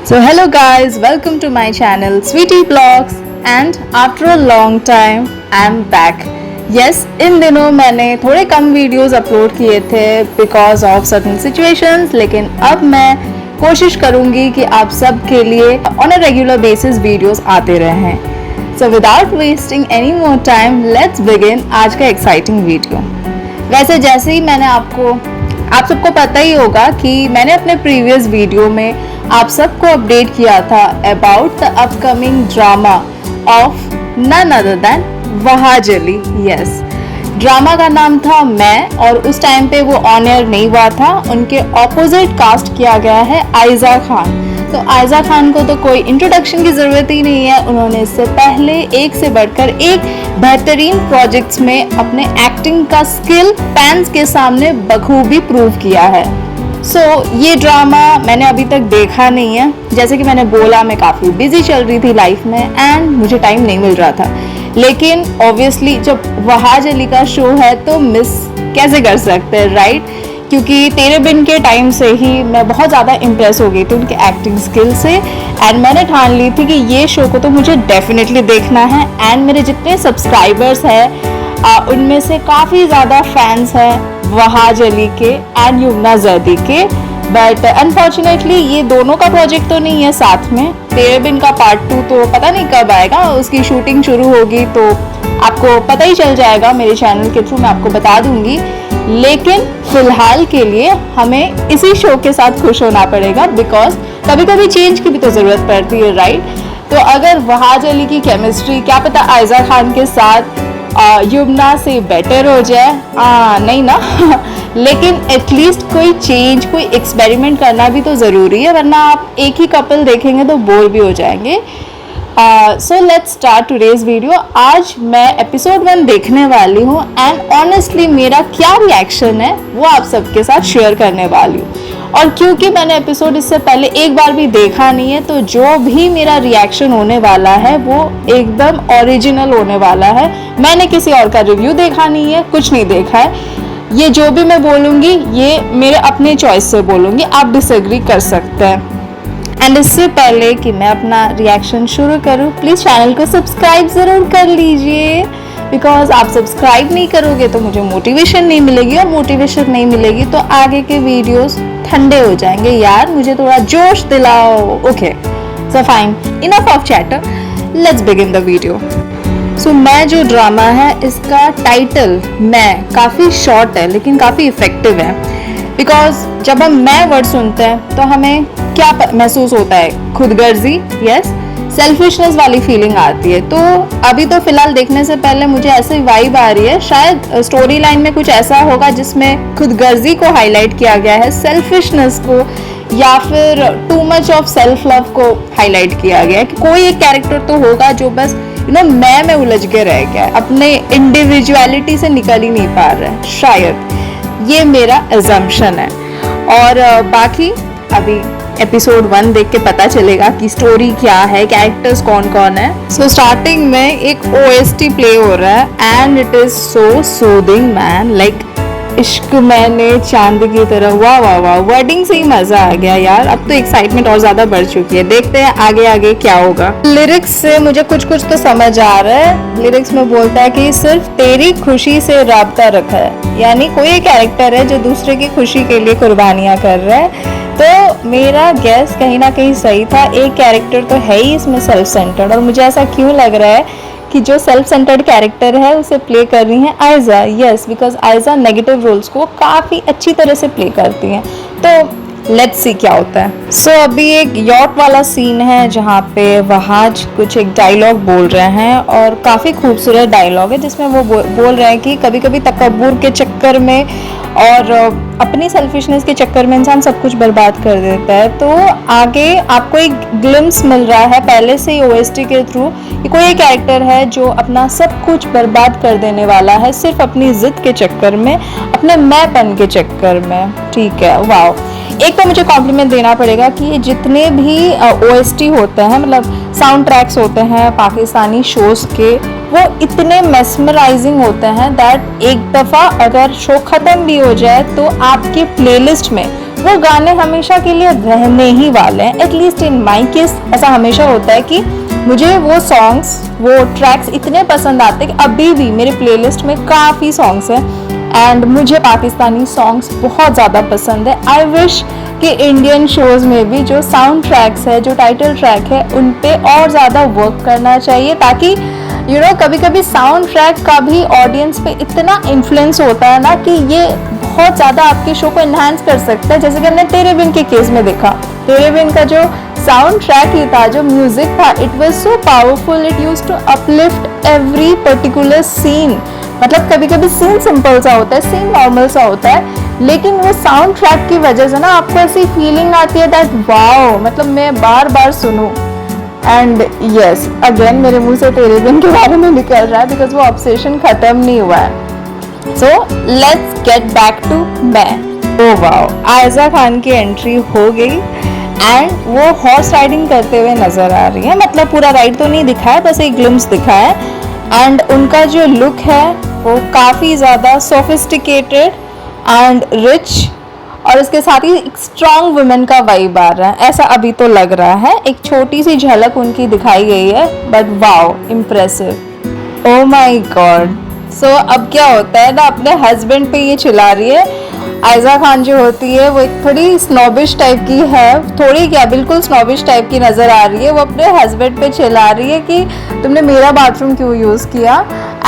So hello guys, welcome to my channel Sweetie Blogs and after a long time I'm back. Yes, इन दिनों मैंने थोड़े कम videos upload किए थे because of certain situations, लेकिन अब मैं कोशिश करूंगी कि आप सब के लिए on a regular basis videos आते रहें. So without wasting any more time let's begin आज का एक्साइटिंग वीडियो. वैसे जैसे ही मैंने आप सबको पता ही होगा कि मैंने अपने प्रीवियस वीडियो में आप सबको अपडेट किया था about the upcoming drama of none other than Wahaj Ali. Yes, drama का नाम था मैं और उस टाइम पे वो ऑन एयर नहीं हुआ था. उनके ऑपोजिट कास्ट किया गया है आयजा खान. तो आयजा खान को तो कोई इंट्रोडक्शन की ज़रूरत ही नहीं है. उन्होंने इससे पहले एक से बढ़कर एक बेहतरीन प्रोजेक्ट्स में अपने एक्टिंग का स्किल फैंस के सामने बखूबी प्रूव किया है. सो ये ड्रामा मैंने अभी तक देखा नहीं है. जैसे कि मैंने बोला, मैं काफ़ी बिजी चल रही थी लाइफ में एंड मुझे टाइम नहीं मिल रहा था. लेकिन ऑब्वियसली जब वहाज अली का शो है तो मिस कैसे कर सकते हैं, राइट? क्योंकि तेरे बिन के टाइम से ही मैं बहुत ज़्यादा इम्प्रेस हो गई थी उनके एक्टिंग स्किल से एंड मैंने ठान ली थी कि ये शो को तो मुझे डेफिनेटली देखना है. एंड मेरे जितने सब्सक्राइबर्स हैं उनमें से काफ़ी ज़्यादा फैंस हैं वहाज अली के एंड युमना जैदी के. बट अनफॉर्चुनेटली ये दोनों का प्रोजेक्ट तो नहीं है साथ में. तेरे बिन का पार्ट 2 तो पता नहीं कब आएगा. उसकी शूटिंग शुरू होगी तो आपको पता ही चल जाएगा. मेरे चैनल के थ्रू मैं आपको बता दूंगी. लेकिन फिलहाल के लिए हमें इसी शो के साथ खुश होना पड़ेगा बिकॉज कभी कभी चेंज की भी तो ज़रूरत पड़ती है, राइट? तो अगर वहाज अली की केमिस्ट्री क्या पता आयजा खान के साथ युमना से बेटर हो जाए, नहीं ना. लेकिन एटलीस्ट कोई चेंज, कोई एक्सपेरिमेंट करना भी तो ज़रूरी है, वरना आप एक ही कपल देखेंगे तो बोर भी हो जाएंगे. So let's start today's video. आज मैं एपिसोड 1 देखने वाली हूँ एंड ऑनेस्टली मेरा क्या रिएक्शन है वो आप सबके साथ शेयर करने वाली हूँ. और क्योंकि मैंने एपिसोड इससे पहले एक बार भी देखा नहीं है तो जो भी मेरा रिएक्शन होने वाला है वो एकदम ओरिजिनल होने वाला है. मैंने किसी और का रिव्यू देखा नहीं है, कुछ नहीं देखा है. ये जो भी मैं बोलूँगी ये मेरे अपने चॉइस से बोलूँगी, आप डिसएग्री कर सकते हैं. एंड इससे पहले कि मैं अपना रिएक्शन शुरू करूं, प्लीज़ चैनल को सब्सक्राइब ज़रूर कर लीजिए बिकॉज आप सब्सक्राइब नहीं करोगे तो मुझे मोटिवेशन नहीं मिलेगी और मोटिवेशन नहीं मिलेगी तो आगे के वीडियोस ठंडे हो जाएंगे. यार मुझे थोड़ा जोश दिलाओ. Okay, so fine, enough of chatter, let's begin the video. So मैं जो ड्रामा है इसका टाइटल मैं काफ़ी शॉर्ट है लेकिन काफ़ी इफेक्टिव है बिकॉज जब हम मैं वर्ड सुनते हैं तो हमें क्या महसूस होता है? खुदगर्जी, यस, सेल्फिशनेस वाली फीलिंग आती है. तो अभी तो फिलहाल देखने से पहले मुझे ऐसी वाइब आ रही है शायद स्टोरी लाइन में कुछ ऐसा होगा जिसमें खुदगर्जी को हाईलाइट किया गया है, सेल्फिशनेस को या फिर too much of self love को हाईलाइट किया गया है. कि कोई एक कैरेक्टर तो होगा जो बस मैं में उलझ के रह गया है, अपने इंडिविजुअलिटी से निकल ही नहीं पा रहा है. शायद ये मेरा अजम्पशन है. और बाकी अभी एपिसोड 1 देख के पता चलेगा कि स्टोरी क्या है, कैरेक्टर्स कौन कौन है. सो स्टार्टिंग में एक OST प्ले हो रहा है and it is so soothing man, like इश्क मैंने चांद की तरह. वाह वाह वाह, वर्डिंग से ही मजा आ गया यार. अब तो एक्साइटमेंट और ज्यादा बढ़ चुकी है. देखते हैं आगे आगे क्या होगा. लिरिक्स से मुझे कुछ कुछ तो समझ आ रहा है. लिरिक्स में बोलता है कि सिर्फ तेरी खुशी से राब्ता रखा है, यानी कोई एक कैरेक्टर है जो दूसरे की खुशी के लिए कुर्बानियां कर रहा है. तो मेरा गैस कहीं ना कहीं सही था. एक कैरेक्टर तो है ही इसमें सेल्फ सेंटर्ड, और मुझे ऐसा क्यों लग रहा है कि जो सेल्फ सेंटर्ड कैरेक्टर है उसे प्ले कर रही हैं Aiza. Yes, because Aiza negative roles को काफ़ी अच्छी तरह से प्ले करती हैं. तो लेट्स सी क्या होता है. सो अभी एक यॉट वाला सीन है जहाँ पे वहाज कुछ एक डायलॉग बोल रहे हैं और काफ़ी खूबसूरत डायलॉग है जिसमें वो बोल रहे हैं कि कभी कभी तकब्बुर के चक्कर में और अपनी सेल्फिशनेस के चक्कर में इंसान सब कुछ बर्बाद कर देता है. तो आगे आपको एक ग्लिम्स मिल रहा है पहले से ही OST के थ्रू कि कोई एक कैरेक्टर है जो अपना सब कुछ बर्बाद कर देने वाला है सिर्फ अपनी जिद के चक्कर में, अपने मैंपन के चक्कर में. ठीक है, वाओ. एक तो मुझे कॉम्प्लीमेंट देना पड़ेगा कि ये जितने भी OST होते हैं, मतलब साउंड ट्रैक्स होते हैं पाकिस्तानी शोज़ के, वो इतने मेस्मराइजिंग होते हैं दैट एक दफ़ा अगर शो ख़त्म भी हो जाए तो आपके प्लेलिस्ट में वो गाने हमेशा के लिए रहने ही वाले हैं। एटलीस्ट इन माई केस ऐसा हमेशा होता है कि मुझे वो सॉन्ग्स, वो ट्रैक्स इतने पसंद आते हैं कि अभी भी मेरे प्लेलिस्ट में काफ़ी सॉन्ग्स हैं। एंड मुझे पाकिस्तानी सॉन्ग्स बहुत ज़्यादा पसंद है। आई विश कि इंडियन शोज में भी जो साउंड ट्रैक्स है, जो टाइटल ट्रैक है, उन पे और ज़्यादा वर्क करना चाहिए, ताकि कभी कभी साउंड ट्रैक का भी ऑडियंस पे इतना इन्फ्लुएंस होता है ना कि ये बहुत ज़्यादा आपके शो को इन्हांस कर सकता है। जैसे कि हमने तेरे बिन के केस में देखा, तेरे बिन का जो साउंड ट्रैक ही था, जो म्यूजिक था, it was so powerful, it used to uplift every particular scene. मतलब कभी कभी सीन सिंपल सा होता है, सीन नॉर्मल सा होता है, लेकिन वो साउंड ट्रैक की वजह से ना आपको ऐसी फीलिंग आती है दैट वाओ, मतलब मैं बार बार सुनूं। एंड यस, अगेन मेरे मुंह से तेरे बिन के बारे में निकल रहा है बिकॉज वो ऑब्सेशन खत्म नहीं हुआ है। So let's get back to main. Oh wow, Aiza Khan की एंट्री हो गई एंड वो हॉर्स राइडिंग करते हुए नजर आ रही है। मतलब पूरा राइड तो नहीं दिखा है, बस एक ग्लिम्स दिखा है। एंड उनका जो लुक है वो काफ़ी ज़्यादा सोफिस्टिकेटेड एंड रिच, और इसके साथ ही एक स्ट्रॉन्ग वुमेन का वाइब आ रहा है, ऐसा अभी तो लग रहा है। एक छोटी सी झलक उनकी दिखाई गई है, but wow, impressive. Oh my god. So अब क्या होता है ना, अपने हस्बैंड पे ये चिल्ला रही है। आयजा खान जो होती है वो एक थोड़ी स्नोबिश टाइप की है, थोड़ी क्या बिल्कुल स्नोबिश टाइप की नज़र आ रही है। वो अपने हस्बैंड पे चिल्ला रही है कि तुमने मेरा बाथरूम क्यों यूज़ किया,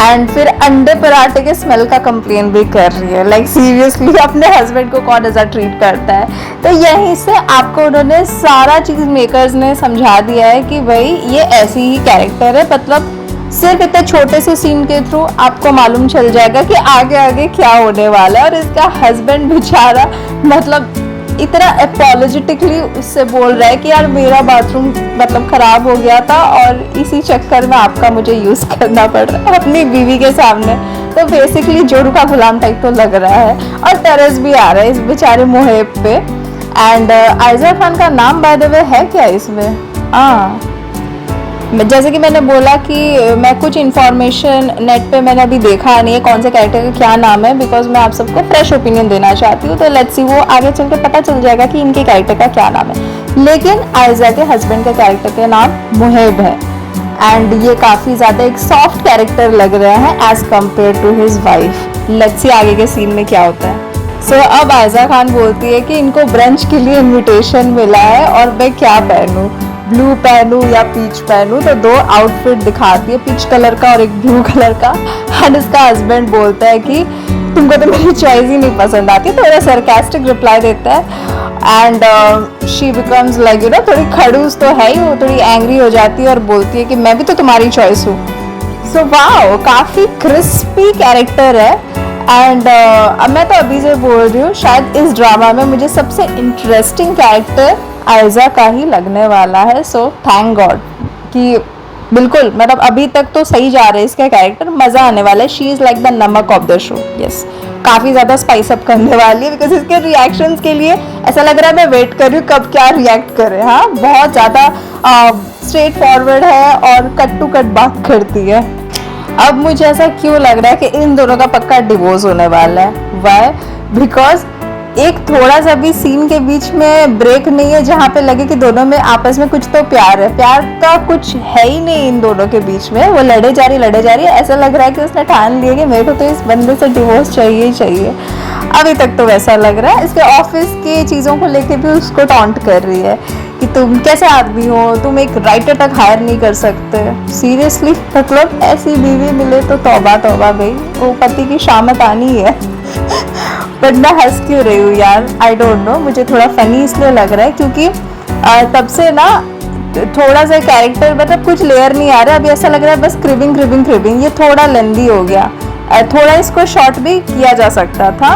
एंड फिर अंडे पराठे के स्मेल का कंप्लेन भी कर रही है। लाइक सीरियसली, अपने हस्बैंड को कौन ऐसा ट्रीट करता है। तो यहीं से आपको उन्होंने सारा चीज़ मेकर्स ने समझा दिया है कि भाई ये ऐसी ही कैरेक्टर है। मतलब सिर्फ इतने छोटे से सीन के थ्रू आपको मालूम चल जाएगा कि आगे आगे क्या होने वाला है। और इसका हस्बैंड बेचारा मतलब इतना अपॉलोजेटिकली उससे बोल रहा है कि यार मेरा बाथरूम मतलब खराब हो गया था और इसी चक्कर में आपका मुझे यूज़ करना पड़ रहा है अपनी बीवी के सामने। तो बेसिकली जोरू का गुलाम टाइप तो लग रहा है, और तरस भी आ रहा है इस बेचारे मुहेब पे। एंड आयजा खान का नाम बाय द वे है क्या इसमें? हाँ, जैसे कि मैंने बोला कि मैं कुछ इन्फॉर्मेशन नेट पे मैंने अभी देखा नहीं है कौन से कैरेक्टर का क्या नाम है, बिकॉज मैं आप सबको फ्रेश ओपिनियन देना चाहती हूँ। तो लेट्स सी, वो आगे चल के पता चल जाएगा कि इनके कैरेक्टर का क्या नाम है। लेकिन आयजा के हस्बैंड के कैरेक्टर का नाम मुहेब है, एंड ये काफ़ी ज़्यादा एक सॉफ्ट कैरेक्टर लग रहा है as compare to his wife. Let's see आगे के सीन में क्या होता है। सो अब आयजा खान बोलती है कि इनको ब्रंच के लिए इन्विटेशन मिला है और मैं क्या पहनूं, ब्लू पहनूं या पीच पहनूं। तो दो आउटफिट दिखाती है, पीच कलर का और एक ब्लू कलर का। एंड इसका हस्बैंड बोलता है कि तुमको तो मेरी चॉइस ही नहीं पसंद आती। थोड़ा सरकास्टिक रिप्लाई देता है एंड शी बिकम्स लाइक थोड़ी खड़ूस तो है ही, वो थोड़ी एंग्री हो जाती है और बोलती है कि मैं भी तो तुम्हारी चॉइस हूँ। सो वाओ, काफ़ी क्रिस्पी कैरेक्टर है। एंड अब मैं तो अभी से बोल रही हूँ, शायद इस ड्रामा में मुझे सबसे इंटरेस्टिंग कैरेक्टर आयजा का ही लगने वाला है। सो थैंक गॉड कि बिल्कुल मतलब अभी तक तो सही जा रहा है इसका कैरेक्टर, मज़ा आने वाला है। शी इज़ लाइक द नमक ऑफ द शो। यस, काफ़ी ज़्यादा स्पाइस अप करने वाली है, बिकॉज इसके रिएक्शंस के लिए ऐसा लग रहा है मैं वेट कर रही हूँ कब क्या रिएक्ट करे। हाँ, बहुत ज़्यादा स्ट्रेट फॉरवर्ड है और कट टू कट बात करती है। अब मुझे ऐसा क्यों लग रहा है कि इन दोनों का पक्का डिवोर्स होने वाला है। वाई? बिकॉज एक थोड़ा सा भी सीन के बीच में ब्रेक नहीं है जहाँ पे लगे कि दोनों में आपस में कुछ तो प्यार है। प्यार का कुछ है ही नहीं इन दोनों के बीच में। वो लड़े जा रही है। ऐसा लग रहा है कि उसने ठान लिया कि मेरे को तो इस बंदे से डिवोर्स चाहिए ही चाहिए। अभी तक तो वैसा लग रहा है। इसके ऑफिस की चीज़ों को लेके भी उसको टॉन्ट कर रही है कि तुम कैसे आदमी हो, तुम एक राइटर तक हायर नहीं कर सकते। सीरियसली, मतलब ऐसी बीवी मिले तो तौबा तौबा भाई, वो पति की शामत आनी है। बट मैं हंस क्यों रही हूँ यार, आई डोंट नो। मुझे थोड़ा फनी इसलिए लग रहा है क्योंकि तब से ना थोड़ा सा कैरेक्टर मतलब कुछ लेयर नहीं आ रहा। अभी ऐसा लग रहा है बस क्रिबिंग। ये थोड़ा लेंदी हो गया। थोड़ा इसको शॉर्ट भी किया जा सकता था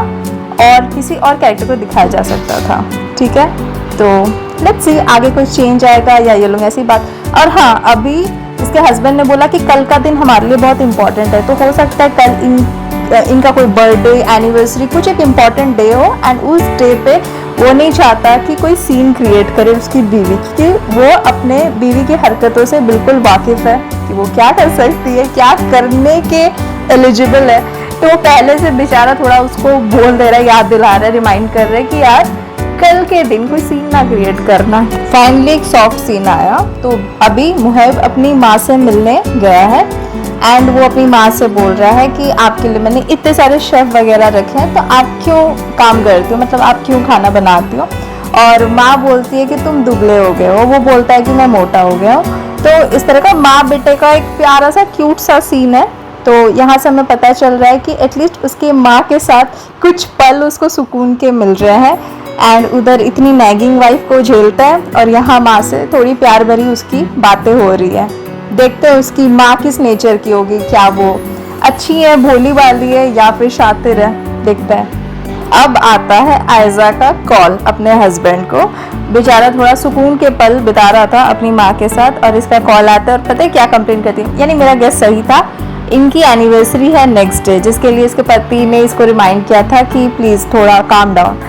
और किसी और कैरेक्टर को दिखाया जा सकता था। ठीक है, तो लेट्स सी आगे कोई चेंज आएगा या ये लोग ऐसी बात। और हाँ, अभी इसके हस्बैंड ने बोला कि कल का दिन हमारे लिए बहुत इंपॉर्टेंट है, तो हो सकता है कल इनका कोई बर्थडे, एनिवर्सरी, कुछ एक इम्पॉर्टेंट डे हो एंड उस डे पे वो नहीं चाहता कि कोई सीन क्रिएट करे उसकी बीवी, क्योंकि वो अपने बीवी की हरकतों से बिल्कुल वाकिफ है कि वो क्या कर सकती है, क्या करने के एलिजिबल है। तो वो पहले से बेचारा थोड़ा उसको बोल दे रहा है, याद दिला रहा है, रिमाइंड कर रहा है कि यार कल के दिन कोई सीन ना क्रिएट करना। फाइनली एक सॉफ्ट सीन आया। तो अभी मुहैब अपनी माँ से मिलने गया है एंड वो अपनी माँ से बोल रहा है कि आपके लिए मैंने इतने सारे शेफ वगैरह रखे हैं, तो आप क्यों काम करती हो, मतलब आप क्यों खाना बनाती हो। और माँ बोलती है कि तुम दुबले हो गए हो, वो बोलता है कि मैं मोटा हो गया हूँ। तो इस तरह का माँ बेटे का एक प्यारा सा क्यूट सा सीन है। तो यहाँ से हमें पता चल रहा है कि एटलीस्ट उसकी माँ के साथ कुछ पल उसको सुकून के मिल रहे हैं एंड उधर इतनी नैगिंग वाइफ को झेलता है और यहाँ माँ से थोड़ी प्यार भरी उसकी बातें हो रही है। देखते हैं उसकी माँ किस नेचर की होगी, क्या वो अच्छी है, भोली वाली है या फिर शातिर है, देखते हैं। अब आता है आयजा का कॉल अपने हस्बैंड को। बेचारा थोड़ा सुकून के पल बिता रहा था अपनी माँ के साथ और इसका कॉल आता है और पता है क्या कंप्लेन करती है, यानी मेरा गेस सही था, इनकी एनिवर्सरी है नेक्स्ट डे, जिसके लिए इसके पति ने इसको रिमाइंड किया था कि प्लीज़ थोड़ा काम डाउन।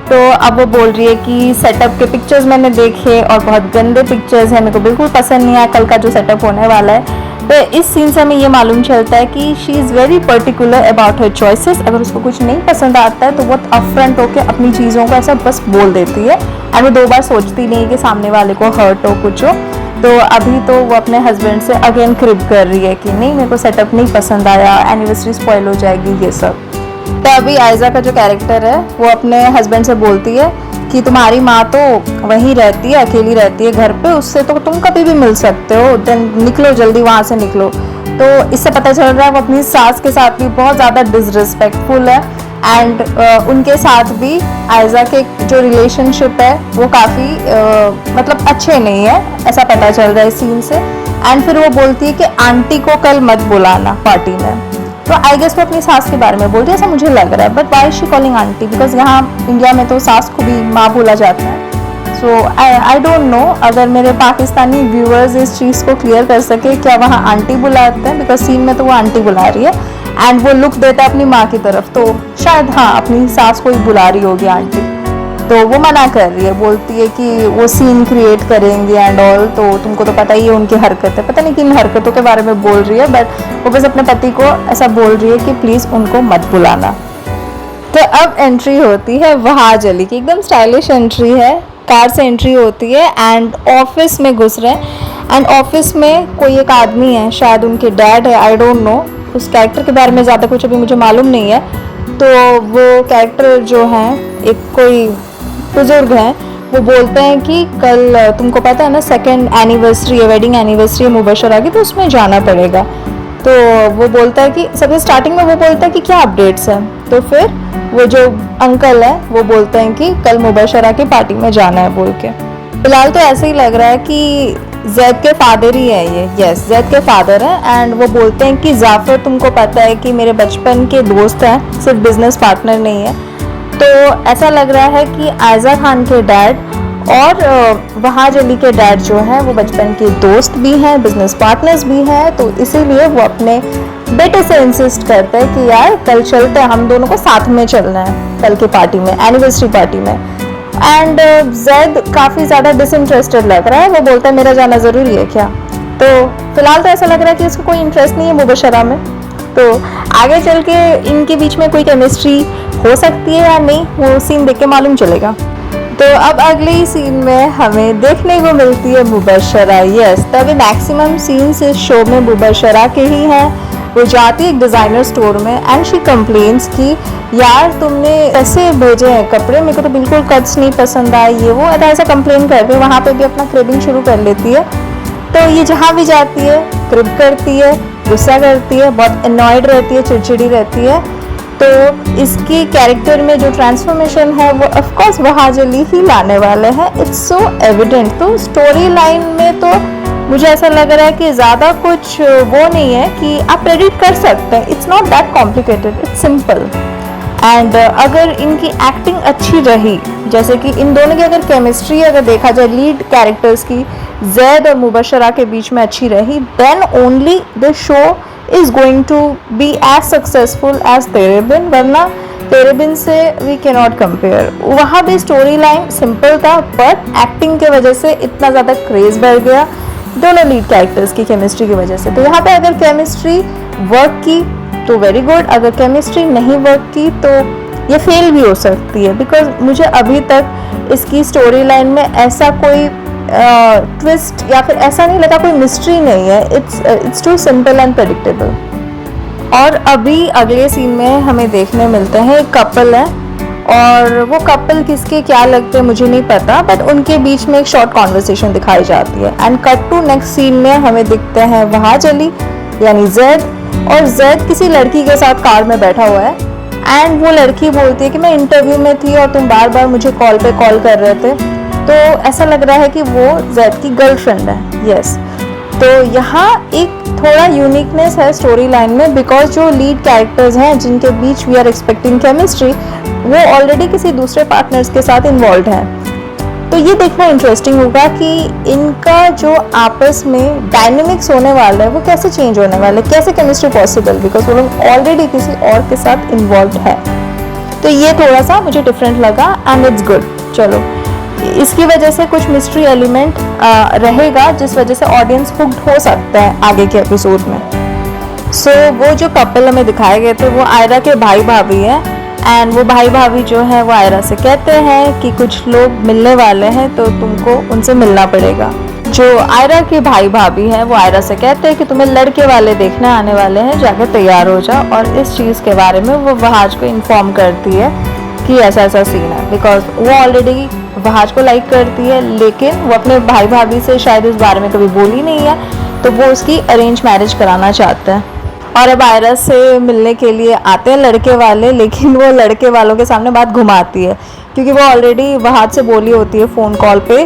तो अब वो बोल रही है कि सेटअप के पिक्चर्स मैंने देखे और बहुत गंदे पिक्चर्स हैं, मेरे को बिल्कुल पसंद नहीं आया कल का जो सेटअप होने वाला है। तो इस सीन से हमें ये मालूम चलता है कि she is very particular about her choices. अगर उसको कुछ नहीं पसंद आता है तो बहुत अपफ्रंट होकर अपनी चीज़ों को ऐसा बस बोल देती है एंड वो 2 बार सोचती नहीं कि सामने वाले को हर्ट हो कुछ हो। तो अभी तो वो अपने हस्बैंड से अगेन क्रिप कर रही है कि नहीं मेरे को सेटअप नहीं पसंद आया, एनिवर्सरी स्पॉइल हो जाएगी, ये सब। तो अभी आयजा का जो कैरेक्टर है वो अपने हस्बैंड से बोलती है कि तुम्हारी माँ तो वहीं रहती है, अकेली रहती है घर पे, उससे तो तुम कभी भी मिल सकते हो, देन निकलो जल्दी वहाँ से निकलो। तो इससे पता चल रहा है वो अपनी सास के साथ भी बहुत ज़्यादा डिसरिस्पेक्टफुल है एंड उनके साथ भी आयजा के जो रिलेशनशिप है वो काफ़ी मतलब अच्छे नहीं है, ऐसा पता चल रहा है इस सीन से। एंड फिर वो बोलती है कि आंटी को कल मत बुलाना पार्टी में। तो आई गेस वो अपनी सास के बारे में बोल रही है, ऐसा मुझे लग रहा है। But why she calling aunty, because यहाँ इंडिया में तो सास को भी माँ बोला जाता है। सो आई डोंट नो अगर मेरे पाकिस्तानी व्यूअर्स इस चीज़ को क्लियर कर सके क्या वहाँ आंटी बुलाते हैं, बिकॉज सीन में तो वो आंटी बुला रही है एंड वो लुक देता है अपनी माँ की तरफ, तो शायद हाँ अपनी सास को ही बुला रही होगी आंटी। तो वो मना कर रही है, बोलती है कि वो सीन क्रिएट करेंगे एंड ऑल, तो तुमको तो पता ही है उनकी हरकत है, पता नहीं किन हरकतों के बारे में बोल रही है, बट वो बस अपने पति को ऐसा बोल रही है कि प्लीज़ उनको मत बुलाना। तो अब एंट्री होती है वहाज अली की, एकदम स्टाइलिश एंट्री है, कार से एंट्री होती है एंड ऑफिस में घुस रहे हैं एंड ऑफिस में कोई एक आदमी है, शायद उनके डैड है, आई डोंट नो, उस कैरेक्टर के बारे में ज़्यादा कुछ अभी मुझे मालूम नहीं है। तो वो कैरेक्टर जो हैं एक कोई बुजुर्ग हैं, वो बोलते हैं कि कल तुमको पता है ना 2nd एनिवर्सरी है, वेडिंग एनिवर्सरी है मुबशरा की, तो उसमें जाना पड़ेगा। तो वो बोलता है कि सबसे स्टार्टिंग में वो बोलता है कि क्या अपडेट्स हैं, तो फिर वो जो अंकल है वो बोलते हैं कि कल मुबशरा की पार्टी में जाना है बोल के। फिलहाल तो ऐसे ही लग रहा है कि जैद के फादर ही है ये, यस जैद के फादर हैं एंड वो बोलते हैं कि जाफर तुमको पता है कि मेरे बचपन के दोस्त हैं, सिर्फ बिजनेस पार्टनर नहीं है। तो ऐसा लग रहा है कि आयजा खान के डैड और वहाज अली के डैड जो हैं वो बचपन के दोस्त भी हैं, बिजनेस पार्टनर्स भी हैं, तो इसीलिए वो अपने बेटे से इंसिस्ट करते हैं कि यार कल चलते हैं, हम दोनों को साथ में चलना है कल की पार्टी में, एनिवर्सरी पार्टी में। एंड जैद काफ़ी ज़्यादा डिसइंटरेस्टेड लग रहा है, वो बोलता है मेरा जाना ज़रूरी है क्या। तो फिलहाल तो ऐसा लग रहा है कि इसको कोई इंटरेस्ट नहीं है मुबशरा में, तो आगे चल के इनके बीच में कोई केमिस्ट्री हो सकती है या नहीं, वो सीन देख के मालूम चलेगा। तो अब अगले ही सीन में हमें देखने को मिलती है मुबशरा, यस तो अभी मैक्सिमम सीन्स इस शो में मुबशरा के ही हैं। वो जाती है एक डिज़ाइनर स्टोर में एंड शी कंप्लेन्स कि यार तुमने ऐसे भेजे हैं कपड़े, मेरे को तो बिल्कुल कट्स नहीं पसंद आए, ये वो ऐसा कंप्लेन करके वहाँ पे भी अपना क्रिबिंग शुरू कर लेती है। तो ये जहाँ भी जाती है क्रिब करती है, गुस्सा करती है, बहुत अनॉयड रहती है, चिड़चिड़ी रहती है। तो इसकी कैरेक्टर में जो ट्रांसफॉर्मेशन है वो ऑफकोर्स वहाज अली ही लाने वाले हैं, इट्स सो एविडेंट। तो स्टोरी लाइन में तो मुझे ऐसा लग रहा है कि ज़्यादा कुछ वो नहीं है कि आप प्रेडिक्ट कर सकते हैं, it's not that complicated, it's simple. And अगर इनकी एक्टिंग अच्छी रही, जैसे कि इन दोनों की अगर केमिस्ट्री अगर देखा जाए लीड कैरेक्टर्स की जैद और मुबशरा के बीच में अच्छी रही, then only the show is going to be as successful as Tere Bin, वरना तेरे बिन से वी कैन नॉट कंपेयर। वहाँ भी स्टोरी लाइन सिंपल था बट एक्टिंग की वजह से इतना ज़्यादा क्रेज़ बढ़ गया दोनों लीड कैरेक्टर्स की केमिस्ट्री की वजह से। तो यहाँ पे अगर केमिस्ट्री वर्क की तो वेरी गुड, अगर केमिस्ट्री नहीं वर्क की तो ये फेल भी हो सकती है, बिकॉज मुझे अभी तक इसकी स्टोरी लाइन में ऐसा कोई ट्विस्ट या फिर ऐसा नहीं लगा, कोई मिस्ट्री नहीं है. It's too simple and predictable. और अभी अगले सीन में हमें देखने मिलते हैं एक कपल है, और वो कपल किसके क्या लगते हैं मुझे नहीं पता, बट उनके बीच में एक शॉर्ट कॉन्वर्सेशन दिखाई जाती है. And cut to next scene में हमें दिखते हैं वहाज अली यानी जैद, और जैद किसी लड़की के साथ कार में बैठा हुआ है. एंड वो लड़की बोलती है कि मैं इंटरव्यू में थी और तुम बार बार मुझे कॉल पे कॉल कर रहे थे. तो ऐसा लग रहा है कि वो जैद की गर्लफ्रेंड है. यस. तो यहाँ एक थोड़ा यूनिकनेस है स्टोरी लाइन में, बिकॉज जो लीड कैरेक्टर्स हैं जिनके बीच वी आर एक्सपेक्टिंग केमिस्ट्री, वो ऑलरेडी किसी दूसरे पार्टनर्स के साथ इन्वॉल्व हैं. तो ये देखना इंटरेस्टिंग होगा कि इनका जो आपस में डायनेमिक्स होने वाला है वो कैसे चेंज होने वाला है, कैसे केमिस्ट्री पॉसिबल, बिकॉज वो लोग ऑलरेडी किसी और के साथ इन्वॉल्व है. तो ये थोड़ा सा मुझे डिफरेंट लगा एंड इट्स गुड. चलो, इसकी वजह से कुछ मिस्ट्री एलिमेंट रहेगा जिस वजह से ऑडियंस हुक्ड हो सकता है आगे के एपिसोड में. सो वो जो कपल हमें दिखाए गए थे वो आयरा के भाई भाभी हैं. एंड वो भाई भाभी जो है वो आयरा से कहते हैं कि कुछ लोग मिलने वाले हैं तो तुमको उनसे मिलना पड़ेगा. जो आयरा के भाई भाभी हैं वो आयरा से कहते हैं कि तुम्हें लड़के वाले देखने आने वाले हैं, जाकर तैयार हो जाओ. और इस चीज़ के बारे में वो वहाज को इन्फॉर्म करती है कि ऐसा ऐसा सीन है, बिकॉज वो ऑलरेडी वहाज को लाइक करती है, लेकिन वो अपने भाई भाभी से शायद इस बारे में कभी बोली नहीं है, तो वो उसकी अरेंज मैरिज कराना चाहते हैं. और अब आयरा से मिलने के लिए आते हैं लड़के वाले, लेकिन वो लड़के वालों के सामने बात घुमाती है, क्योंकि वो ऑलरेडी वहाज से बोली होती है फ़ोन कॉल पे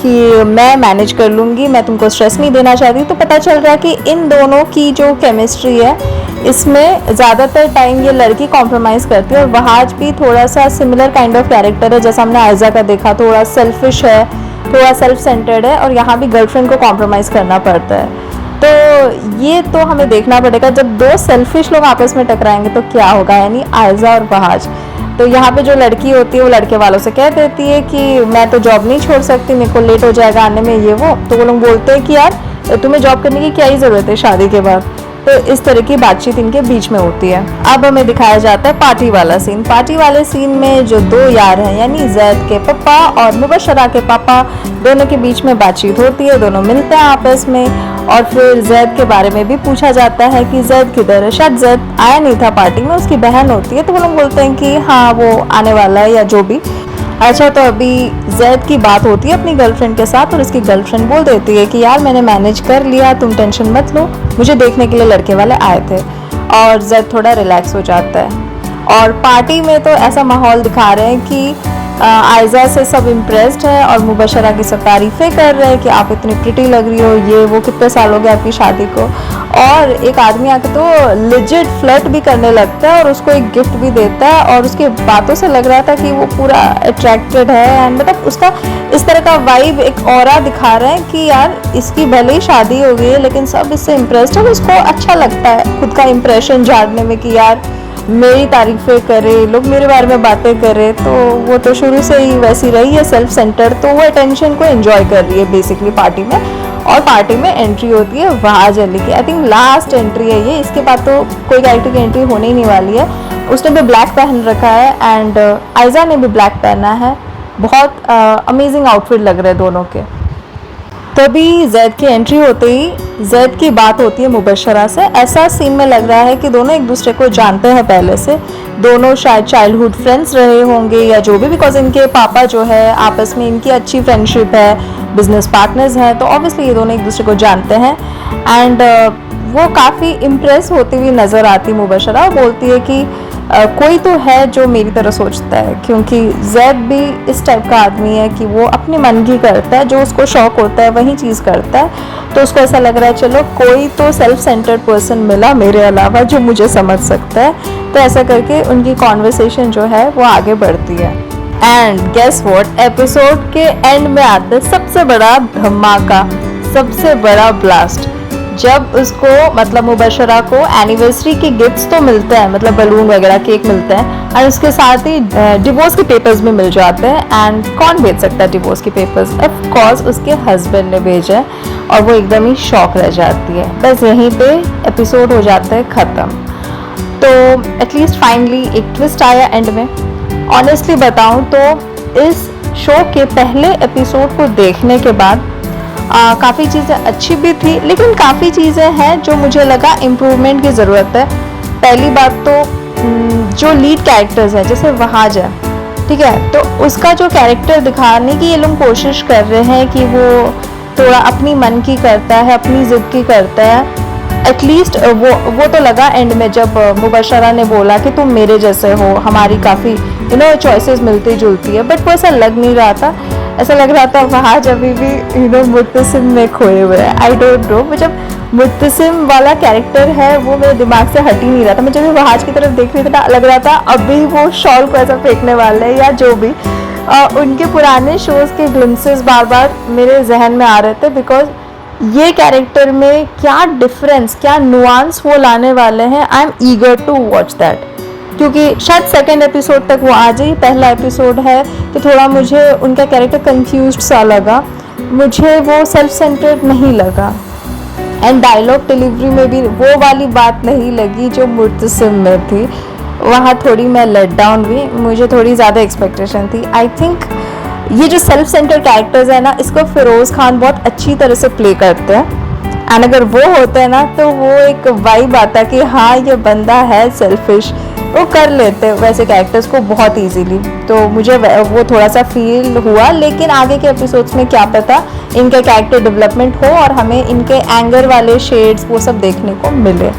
कि मैं मैनेज कर लूँगी, मैं तुमको स्ट्रेस नहीं देना चाहती. तो पता चल रहा है कि इन दोनों की जो केमिस्ट्री है इसमें ज़्यादातर टाइम ये लड़की कॉम्प्रोमाइज़ करती है, और वहाज भी थोड़ा सा सिमिलर काइंड ऑफ कैरेक्टर है जैसा हमने आयजा का देखा. थोड़ा सेल्फिश है, थोड़ा सेल्फ सेंटर्ड है, और यहाँ भी गर्लफ्रेंड को कॉम्प्रोमाइज़ करना पड़ता है. तो ये तो हमें देखना पड़ेगा, जब दो सेल्फिश लोग आपस में टकराएंगे तो क्या होगा, यानी आयजा और वहाज. तो यहाँ पे जो लड़की होती है वो लड़के वालों से कह देती है कि मैं तो जॉब नहीं छोड़ सकती, मेरे को लेट हो जाएगा आने में, ये वो. तो वो लोग बोलते हैं कि यार तुम्हें जॉब करने की क्या ही ज़रूरत है शादी के बाद. तो इस तरह की बातचीत इनके बीच में होती है. अब हमें दिखाया जाता है पार्टी वाला सीन. पार्टी वाले सीन में जो दो यार हैं यानी जैद के पापा और मुबशरा के पापा, दोनों के बीच में बातचीत होती है. दोनों मिलते हैं आपस में, और फिर जैद के बारे में भी पूछा जाता है कि जैद किधर है. शायद जैद आया नहीं था पार्टी में, उसकी बहन होती है. तो वो लोग बोलते हैं कि हाँ वो आने वाला है या जो भी. अच्छा, तो अभी जैद की बात होती है अपनी गर्लफ्रेंड के साथ, और इसकी गर्लफ्रेंड बोल देती है कि यार मैंने मैनेज कर लिया, तुम टेंशन मत लो, मुझे देखने के लिए लड़के वाले आए थे. और जैद थोड़ा रिलैक्स हो जाता है. और पार्टी में तो ऐसा माहौल दिखा रहे हैं कि आयजा से सब इम्प्रेस्ड है, और मुबशरा की सब तारीफ़ें कर रहे हैं कि आप इतनी प्रिटी लग रही हो, ये वो, कितने साल हो गए आपकी शादी को. और एक आदमी आके तो लिजिट फ्लर्ट भी करने लगता है और उसको एक गिफ्ट भी देता है, और उसके बातों से लग रहा था कि वो पूरा अट्रैक्टेड है. एंड मतलब उसका इस तरह का वाइब, एक ऑरा दिखा रहे हैं कि यार इसकी भले ही शादी हो गई है लेकिन सब इससे इम्प्रेस्ड है. उसको अच्छा लगता है खुद का इम्प्रेशन झाड़ने में कि यार मेरी तारीफ़ें करे, लोग मेरे बारे में बातें करें. तो वो तो शुरू से ही वैसी रही है, सेल्फ सेंटर. तो वो अटेंशन को एंजॉय कर रही है बेसिकली पार्टी में. और पार्टी में एंट्री होती है वहाज अली की. आई थिंक लास्ट एंट्री है ये, इसके बाद तो कोई कैरेक्टर की एंट्री होने ही नहीं वाली है. उसने भी ब्लैक पहन रखा है एंड आयजा ने भी ब्लैक पहना है. बहुत अमेजिंग आउटफिट लग रहे हैं दोनों के. तभी जैद की एंट्री होते ही जैद की बात होती है मुबशरा से. ऐसा सीन में लग रहा है कि दोनों एक दूसरे को जानते हैं पहले से, दोनों शायद चाइल्डहुड फ्रेंड्स रहे होंगे या जो भी, बिकॉज इनके पापा जो है आपस में इनकी अच्छी फ्रेंडशिप है, बिजनेस पार्टनर्स हैं. तो ऑब्वियसली ये दोनों एक दूसरे को जानते हैं. एंड वो काफ़ी इम्प्रेस होती हुई नज़र आती मुबशरा. बोलती है कि कोई तो है जो मेरी तरह सोचता है, क्योंकि जैद भी इस टाइप का आदमी है कि वो अपनी मन की करता है, जो उसको शौक होता है वही चीज़ करता है. तो उसको ऐसा लग रहा है चलो कोई तो सेल्फ सेंटर्ड पर्सन मिला मेरे अलावा जो मुझे समझ सकता है. तो ऐसा करके उनकी कॉन्वर्सेशन जो है वो आगे बढ़ती है. एंड गेस व्हाट, एपिसोड के एंड में आता है सबसे बड़ा धमाका, सबसे बड़ा ब्लास्ट. जब उसको मतलब मुबशरा को एनिवर्सरी के गिफ्ट्स तो मिलते हैं, मतलब बलून वगैरह, केक मिलते हैं, और उसके साथ ही डिवोर्स के पेपर्स भी मिल जाते हैं. एंड कौन भेज सकता है डिवोर्स के पेपर्स? ऑफ कोर्स उसके हस्बैंड ने भेजा है, और वो एकदम ही शॉक रह जाती है. बस यहीं पे एपिसोड हो जाता है ख़त्म. तो एटलीस्ट फाइनली एक ट्विस्ट आया एंड में। ऑनेस्टली बताऊं तो इस शो के पहले एपिसोड को देखने के बाद काफ़ी चीज़ें अच्छी भी थी, लेकिन काफ़ी चीज़ें हैं जो मुझे लगा इम्प्रूवमेंट की ज़रूरत है। पहली बात तो जो लीड कैरेक्टर्स हैं, जैसे वहाज है, ठीक है, तो उसका जो कैरेक्टर दिखाने की ये लोग कोशिश कर रहे हैं कि वो थोड़ा अपनी मन की करता है, अपनी ज़िद की करता है। एटलीस्ट वो तो लगा एंड में जब मुबशरा ने बोला कि तुम मेरे जैसे हो, हमारी काफ़ी चॉइसेस मिलती जुलती है, बट वो ऐसा लग नहीं रहा था। ऐसा लग रहा था वहाज अभी भी मुत्तसिम में खोए हुए हैं। आई डोंट नो, जब मुत्तसिम वाला कैरेक्टर है वो मेरे दिमाग से हट ही नहीं रहा था। मैं जब भी वहाज की तरफ देख रही थी ना, लग रहा था अभी वो शॉल को ऐसा फेंकने वाले हैं या जो भी। उनके पुराने शोज़ के ग्लिम्सेस बार बार मेरे जहन में आ रहे थे, बिकॉज ये कैरेक्टर में क्या डिफरेंस, क्या नुआंस वो लाने वाले हैं। I am eager to watch that, क्योंकि शायद सेकेंड एपिसोड तक वो आ जाए। पहला एपिसोड है तो थोड़ा मुझे उनका कैरेक्टर कंफ्यूज्ड सा लगा, मुझे वो सेल्फ सेंटर्ड नहीं लगा। एंड डायलॉग डिलीवरी में भी वो वाली बात नहीं लगी जो मुत्तसिम में थी। वहाँ थोड़ी मैं लेट डाउन हुई, मुझे थोड़ी ज़्यादा एक्सपेक्टेशन थी। आई थिंक ये जो सेल्फ सेंटर कैरेक्टर्स है ना, इसको फिरोज़ खान बहुत अच्छी तरह से प्ले करते हैं। एंड अगर वो होते हैं ना तो वो एक वाइब आता कि हाँ ये बंदा है सेल्फिश, वो कर लेते वैसे कैरेक्टर्स को बहुत इजीली। तो मुझे वो थोड़ा सा फील हुआ, लेकिन आगे के एपिसोड्स में क्या पता इनका कैरेक्टर डेवलपमेंट हो और हमें इनके एंगर वाले शेड्स वो सब देखने को मिले।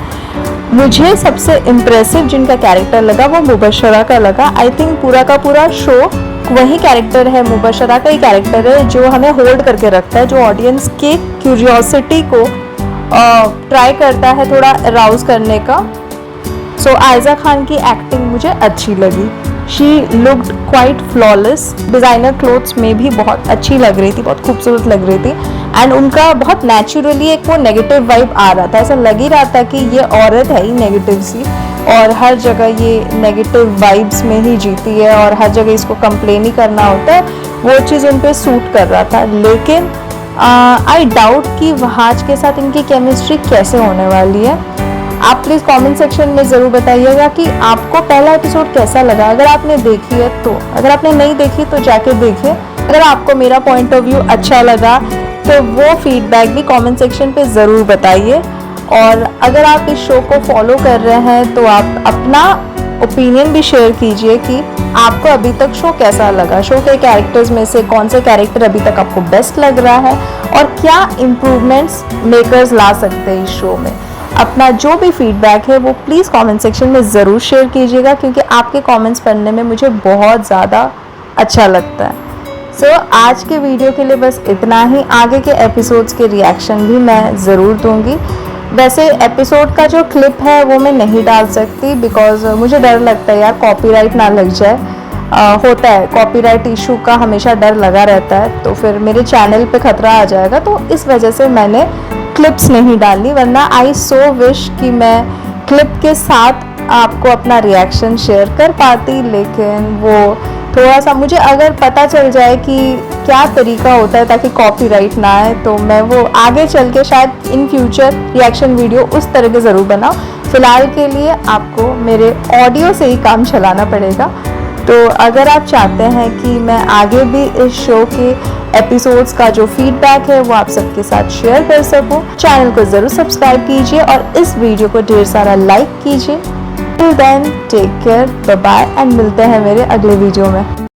मुझे सबसे इम्प्रेसिव जिनका कैरेक्टर लगा वो मुबशरा का लगा। आई थिंक पूरा का पूरा शो वही कैरेक्टर है, मुबशरा का ही कैरेक्टर है जो हमें होल्ड करके रखता है, जो ऑडियंस के क्यूरियोसिटी को ट्राई करता है थोड़ा अराउज करने का। सो आयजा खान की एक्टिंग मुझे अच्छी लगी। She looked quite flawless, designer clothes में भी बहुत अच्छी लग रही थी, बहुत खूबसूरत लग रही थी। एंड उनका बहुत नेचुरली एक वो नेगेटिव वाइब आ रहा था, ऐसा लग ही रहा था कि ये औरत है ही नेगेटिव सी, और हर जगह ये नेगेटिव वाइब्स में ही जीती है और हर जगह इसको कंप्लेन ही करना होता है। वो चीज़ उन पर सूट कर रहा था। लेकिन आई डाउट कि वहाज के साथ इनकी केमिस्ट्री कैसे होने वाली है। आप प्लीज़ कमेंट सेक्शन में ज़रूर बताइएगा कि आपको पहला एपिसोड कैसा लगा। अगर आपने देखी है तो, अगर आपने नहीं देखी तो जाके देखिए। अगर आपको मेरा पॉइंट ऑफ व्यू अच्छा लगा तो वो फीडबैक भी कमेंट सेक्शन पे ज़रूर बताइए। और अगर आप इस शो को फॉलो कर रहे हैं तो आप अपना ओपिनियन भी शेयर कीजिए कि आपको अभी तक शो कैसा लगा। शो के कैरेक्टर्स में से कौन से कैरेक्टर अभी तक आपको बेस्ट लग रहा है और क्या इम्प्रूवमेंट्स मेकर्स ला सकते हैं इस शो में। अपना जो भी फीडबैक है वो प्लीज़ कमेंट सेक्शन में ज़रूर शेयर कीजिएगा, क्योंकि आपके कमेंट्स पढ़ने में मुझे बहुत ज़्यादा अच्छा लगता है। सो आज के वीडियो के लिए बस इतना ही। आगे के एपिसोड्स के रिएक्शन भी मैं ज़रूर दूंगी। वैसे एपिसोड का जो क्लिप है वो मैं नहीं डाल सकती, बिकॉज मुझे डर लगता है यार कॉपीराइट ना लग जाए। होता है कॉपीराइट इशू का हमेशा डर लगा रहता है, तो फिर मेरे चैनल पे खतरा आ जाएगा। तो इस वजह से मैंने क्लिप्स नहीं डाली, वरना आई सो विश कि मैं क्लिप के साथ आपको अपना रिएक्शन शेयर कर पाती। लेकिन वो थोड़ा सा मुझे अगर पता चल जाए कि क्या तरीका होता है ताकि कॉपीराइट ना आए, तो मैं वो आगे चल के शायद इन फ्यूचर रिएक्शन वीडियो उस तरह के ज़रूर बनाऊँ। फ़िलहाल के लिए आपको मेरे ऑडियो से ही काम चलाना पड़ेगा। तो अगर आप चाहते हैं कि मैं आगे भी इस शो के एपिसोड्स का जो फीडबैक है वो आप सबके साथ शेयर कर सकूं, चैनल को ज़रूर सब्सक्राइब कीजिए और इस वीडियो को ढेर सारा लाइक कीजिए। Till then take care, bye bye, and मिलते हैं मेरे अगले वीडियो में।